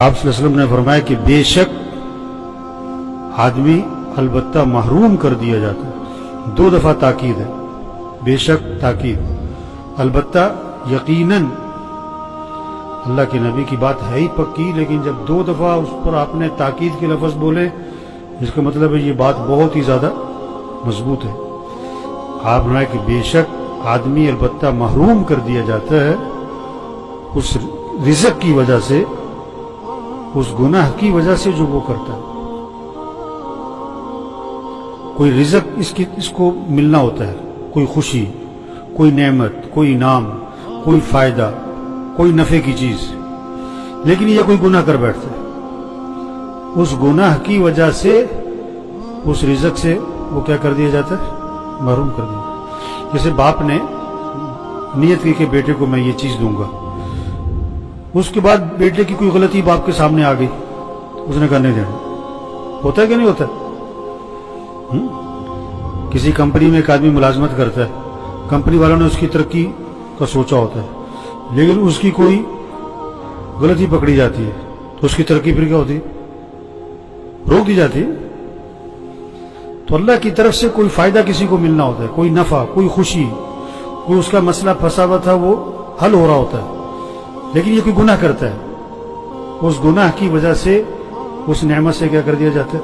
آپ صلی اللہ علیہ وسلم نے فرمایا کہ بے شک آدمی البتہ محروم کر دیا جاتا ہے. 2 دفعہ تاکید ہے، بے شک تاکید، البتہ یقیناً. اللہ کے نبی کی بات ہے ہی پکی، لیکن جب 2 دفعہ اس پر آپ نے تاکید کے لفظ بولے، جس کا مطلب ہے یہ بات بہت ہی زیادہ مضبوط ہے. آپ نے کہ بے شک آدمی البتہ محروم کر دیا جاتا ہے اس رزق کی وجہ سے، اس گناہ کی وجہ سے جو وہ کرتا ہے. کوئی رزق اس کو ملنا ہوتا ہے، کوئی خوشی، کوئی نعمت، کوئی انعام، کوئی فائدہ، کوئی نفع کی چیز، لیکن یہ کوئی گناہ کر بیٹھتا ہے، اس گناہ کی وجہ سے اس رزق سے وہ کیا کر دیا جاتا ہے؟ محروم کر دیا. جیسے باپ نے نیت کی کہ بیٹے کو میں یہ چیز دوں گا، اس کے بعد بیٹے کی کوئی غلطی باپ کے سامنے آ گئی، اس نے کہا نہیں دینا. ہوتا ہے کہ نہیں ہوتا؟ کسی کمپنی میں ایک آدمی ملازمت کرتا ہے، کمپنی والوں نے اس کی ترقی کا سوچا ہوتا ہے، لیکن اس کی کوئی غلطی پکڑی جاتی ہے تو اس کی ترقی پھر کیا ہوتی ہے؟ روک دی جاتی ہے. تو اللہ کی طرف سے کوئی فائدہ کسی کو ملنا ہوتا ہے، کوئی نفع، کوئی خوشی، کوئی اس کا مسئلہ پھنسا ہوا تھا وہ حل ہو رہا ہوتا ہے، لیکن یہ کوئی گناہ کرتا ہے، اس گناہ کی وجہ سے اس نعمت سے کیا کر دیا جاتا ہے؟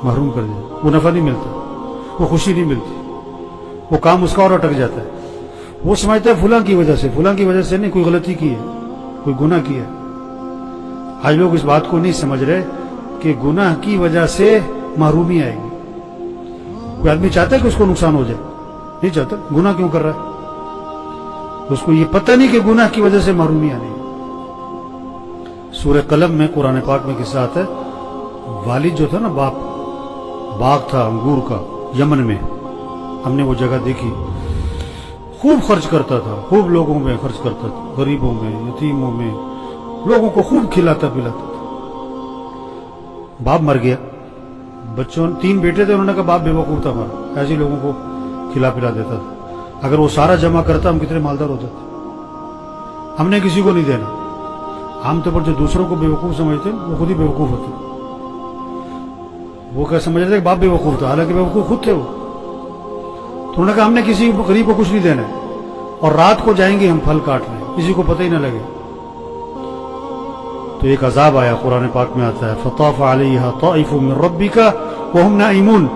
محروم کر دیا. وہ نفع نہیں ملتا، وہ خوشی نہیں ملتی، وہ کام اس کا اور اٹک جاتا ہے. وہ سمجھتا ہے فلاں کی وجہ سے، فلاں کی وجہ سے نہیں، کوئی غلطی کی ہے، کوئی گناہ کیا ہے. آج لوگ اس بات کو نہیں سمجھ رہے کہ گناہ کی وجہ سے محرومی آئے گی. کوئی آدمی چاہتا ہے کہ اس کو نقصان ہو جائے؟ نہیں چاہتا. گناہ کیوں کر رہا ہے؟ اس کو یہ پتہ نہیں کہ گناہ کی وجہ سے محرومی آنی ہے. سورہ قلم میں قرآن پاک میں قصہ آتا ہے، والد جو تھا نا، باغ تھا انگور کا یمن میں، ہم نے وہ جگہ دیکھی، خوب خرچ کرتا تھا، خوب لوگوں میں خرچ کرتا تھا، غریبوں میں، یتیموں میں، لوگوں کو خوب کھلاتا پلاتا تھا. باپ مر گیا، بچوں 3 بیٹے تھے، انہوں نے کہا باپ بے وقوف تھا ہمارا، ایسے لوگوں کو کھلا پلا دیتا تھا. اگر وہ سارا جمع کرتا ہم کتنے مالدار ہوتے تھے. ہم نے کسی کو نہیں دینا. عام طور پر جو دوسروں کو بے وقوف سمجھتے ہیں وہ خود ہی بے وقوف ہوتے. وہ کیا سمجھ رہے تھے کہ باپ بے وقوف تھا، حالانکہ بے وقوف خود تھے وہ. تو انہوں نے کہا ہم نے کسی غریب کو کچھ نہیں دینا ہے، اور رات کو جائیں گے ہم پھل کاٹنے، کسی کو پتہ ہی نہ لگے. تو ایک عذاب آیا، قرآن پاک میں آتا ہے فطاف علیہا طائف من ربک وہم نائمون،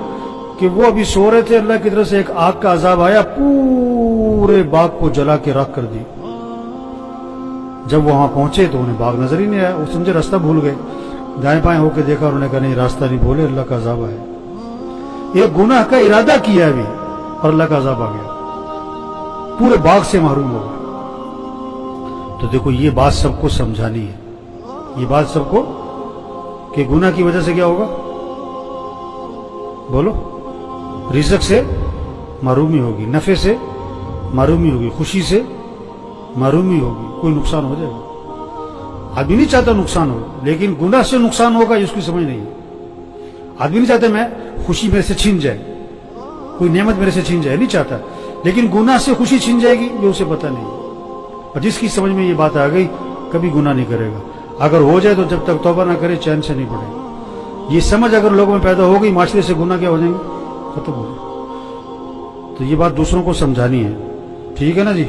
کہ وہ ابھی سو رہے تھے، اللہ کی طرف سے ایک آگ کا عذاب آیا، پورے باغ کو جلا کے راکھ کر دی. جب وہاں پہنچے تو انہیں باغ نظر ہی نہیں آیا. وہ سمجھے راستہ بھول گئے، دائیں بائیں ہو کے دیکھا، انہوں نے کہا نہیں راستہ نہیں بھولے، اللہ کا عذاب آیا. ایک گناہ کا ارادہ کیا ابھی اور اللہ کا عذاب آ گیا، پورے باغ سے محروم ہو گئے. تو دیکھو یہ بات سب کو سمجھانی ہے، یہ بات سب کو، کہ گناہ کی وجہ سے کیا ہوگا؟ بولو. رزق سے محرومی ہوگی، نفع سے محرومی ہوگی، خوشی سے محرومی ہوگی، کوئی نقصان ہو جائے گا. آدمی نہیں چاہتا نقصان ہو، لیکن گناہ سے نقصان ہوگا یہ اس کی سمجھ نہیں ہے. آدمی نہیں چاہتا میں خوشی میرے سے چھین جائے، کوئی نعمت میرے سے چھین جائے، نہیں چاہتا، لیکن گناہ سے خوشی چھین جائے گی یہ اسے پتہ نہیں. اور جس کی سمجھ میں یہ بات آ گئی کبھی گناہ نہیں کرے گا. اگر ہو جائے تو جب تک توبہ نہ کرے چین سے نہیں پڑے گا. یہ سمجھ اگر لوگوں میں پیدا ہو گئی، معاشرے سے گناہ کیا ہو جائیں گے؟ ختم ہو جائے. تو یہ بات دوسروں کو سمجھانی ہے. ٹھیک ہے نا جی؟